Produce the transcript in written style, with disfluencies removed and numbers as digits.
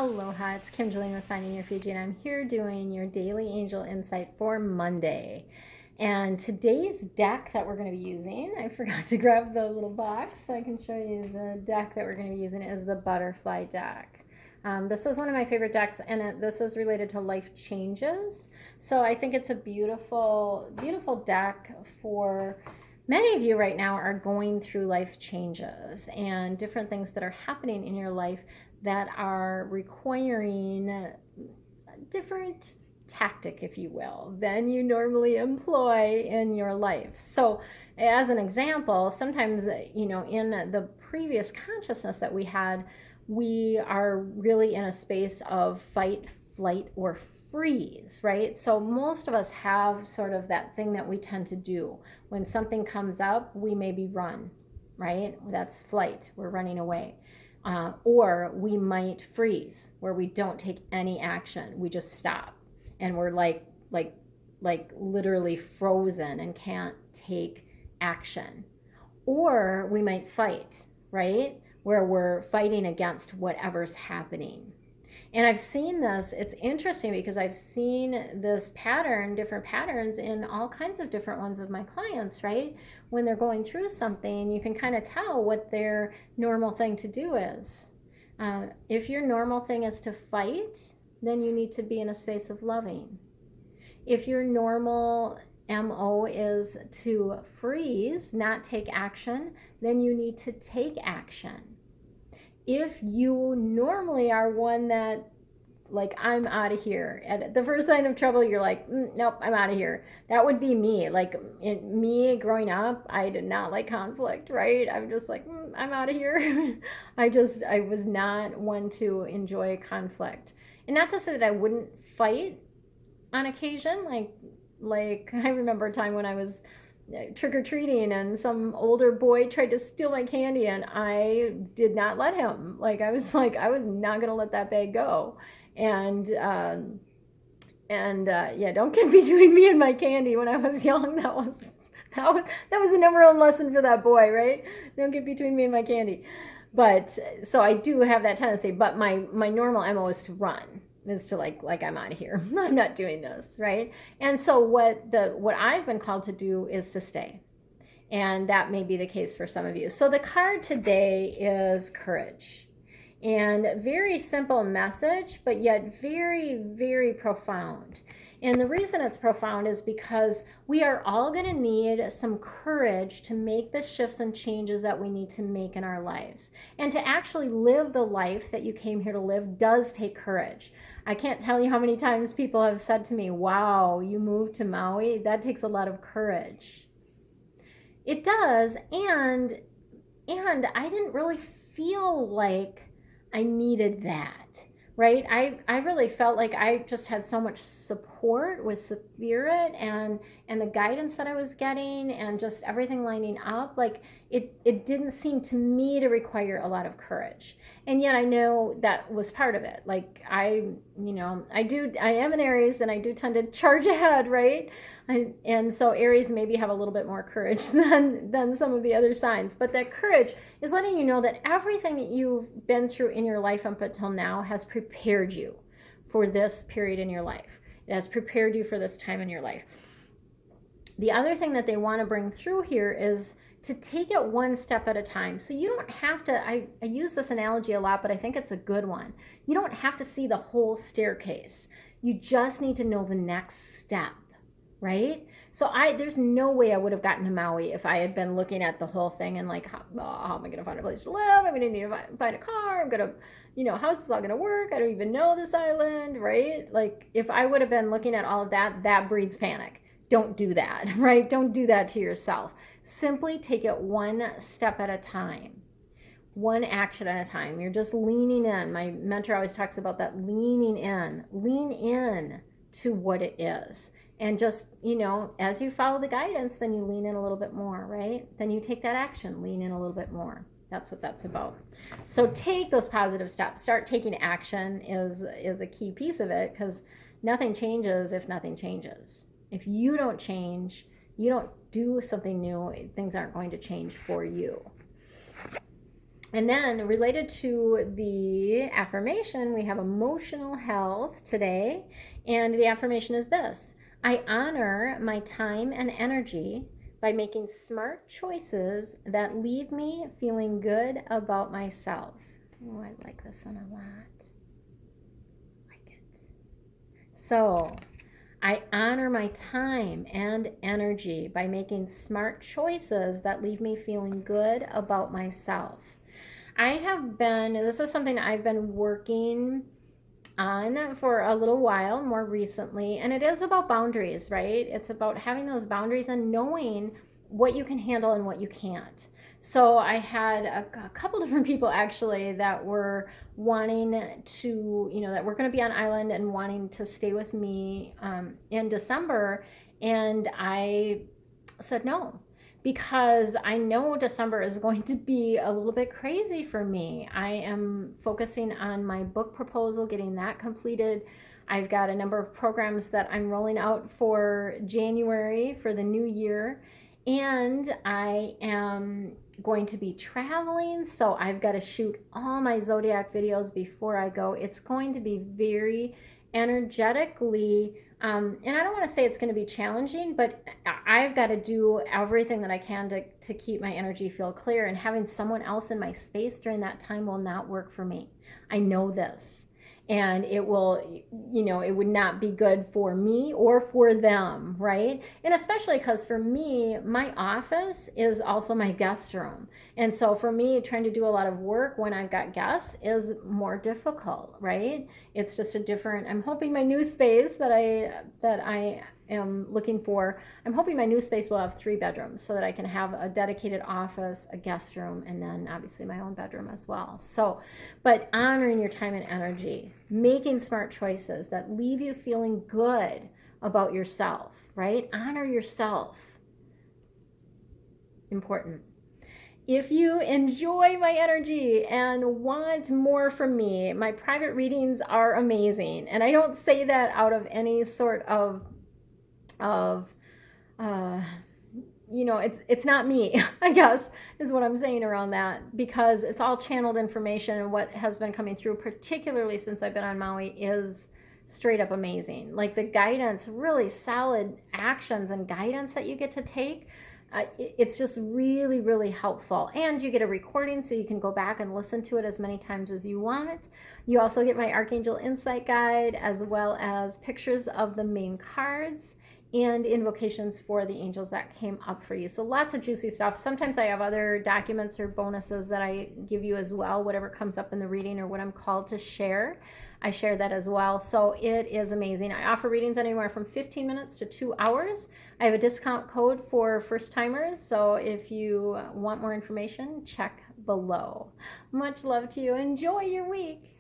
Aloha, it's Kim Jillian with Finding Your Fiji, and I'm here doing your Daily Angel Insight for Monday. And today's deck that we're going to be using, I forgot to grab the little box so I can show you the deck that we're going to be using, is the Butterfly deck. This is one of my favorite decks, and this is related to life changes. So I think it's a beautiful, beautiful deck for many of you right now are going through life changes and different things that are happening in your life that are requiring a different tactic, if you will, than you normally employ in your life. So as an example, sometimes, in the previous consciousness that we had, we are really in a space of fight, flight, or freeze, right? So most of us have sort of that thing that we tend to do. When something comes up, we maybe run, right? That's flight, we're running away. Or we might freeze, where we don't take any action. We just stop, and we're like literally frozen and can't take action. Or we might fight, right? Where we're fighting against whatever's happening. And I've seen this, it's interesting because I've seen this pattern, different patterns in all kinds of different ones of my clients, right? When they're going through something, you can kind of tell what their normal thing to do is. If your normal thing is to fight, then you need to be in a space of loving. If your normal MO is to freeze, not take action, then you need to take action. If you normally are one that, like, I'm out of here, at the first sign of trouble, you're like, nope, I'm out of here. That would be me. Like, me growing up, I did not like conflict, right? I'm just like, I'm out of here. I was not one to enjoy conflict. And not to say that I wouldn't fight on occasion. Like I remember a time when I was trick-or-treating and some older boy tried to steal my candy, and I did not let him. I was not gonna let that bag go. And don't get between me and my candy. When I was young, that was the number one lesson for that boy, right? Don't get between me and my candy. But so I do have that tendency, but my normal MO is to run, is to like I'm out of here. I'm not doing this, right? And so what I've been called to do is to stay. And that may be the case for some of you. So the card today is courage. And very simple message, but yet very, very profound. And the reason it's profound is because we are all going to need some courage to make the shifts and changes that we need to make in our lives. And to actually live the life that you came here to live does take courage. I can't tell you how many times people have said to me, wow, you moved to Maui? That takes a lot of courage. It does, and I didn't really feel like I needed that. Right? I really felt like I just had so much support with spirit and the guidance that I was getting and just everything lining up. Like it didn't seem to me to require a lot of courage. And yet I know that was part of it. Like I am an Aries, and I do tend to charge ahead, right? And so Aries maybe have a little bit more courage than some of the other signs. But that courage is letting you know that everything that you've been through in your life up until now has prepared you for this period in your life. It has prepared you for this time in your life. The other thing that they want to bring through here is to take it one step at a time. So you don't have to, I use this analogy a lot, but I think it's a good one. You don't have to see the whole staircase. You just need to know the next step. Right? So there's no way I would have gotten to Maui if I had been looking at the whole thing and like, how am I going to find a place to live? I'm going to need to find a car. I'm going to, how's this all going to work? I don't even know this island, right? Like if I would have been looking at all of that, that breeds panic. Don't do that, right? Don't do that to yourself. Simply take it one step at a time. One action at a time. You're just leaning in. My mentor always talks about that leaning in. Lean in to what it is. And just, as you follow the guidance, then you lean in a little bit more, right? Then you take that action, lean in a little bit more. That's what that's about. So take those positive steps. Start taking action is a key piece of it, because nothing changes if nothing changes. If you don't change, you don't do something new, things aren't going to change for you. And then related to the affirmation, we have emotional health today. And the affirmation is this: I honor my time and energy by making smart choices that leave me feeling good about myself. Oh, I like this one a lot. Like it. So, I honor my time and energy by making smart choices that leave me feeling good about myself. This is something I've been working on for a little while more recently, and it is about boundaries, right? It's about having those boundaries and knowing what you can handle and what you can't. So I had a couple different people actually that were wanting to, that were going to be on island and wanting to stay with me in December, and I said no, because I know December is going to be a little bit crazy for me. I am focusing on my book proposal, getting that completed. I've got a number of programs that I'm rolling out for January for the new year, and I am going to be traveling, so I've got to shoot all my Zodiac videos before I go. It's going to be very energetically and I don't want to say it's going to be challenging, but I've got to do everything that I can to keep my energy feel clear. And having someone else in my space during that time will not work for me. I know this. And it will, it would not be good for me or for them, right? And especially because for me, my office is also my guest room. And so for me, trying to do a lot of work when I've got guests is more difficult, right? It's just I'm hoping my new space that I am looking for, I'm hoping my new space will have 3 bedrooms so that I can have a dedicated office, a guest room, and then obviously my own bedroom as well. So, but honoring your time and energy, making smart choices that leave you feeling good about yourself, right? Honor yourself. Important. If you enjoy my energy and want more from me, my private readings are amazing. And I don't say that out of any sort of it's not me, I guess, is what I'm saying around that, because it's all channeled information, and what has been coming through, particularly since I've been on Maui, is straight up amazing. Like the guidance, really solid actions and guidance that you get to take. It's just really, really helpful. And you get a recording so you can go back and listen to it as many times as you want. You also get my Archangel Insight Guide, as well as pictures of the main cards and invocations for the angels that came up for you. So lots of juicy stuff. Sometimes I have other documents or bonuses that I give you as well, whatever comes up in the reading or what I'm called to share. I share that as well. So it is amazing. I offer readings anywhere from 15 minutes to 2 hours. I have a discount code for first timers. So if you want more information, check below. Much love to you. Enjoy your week.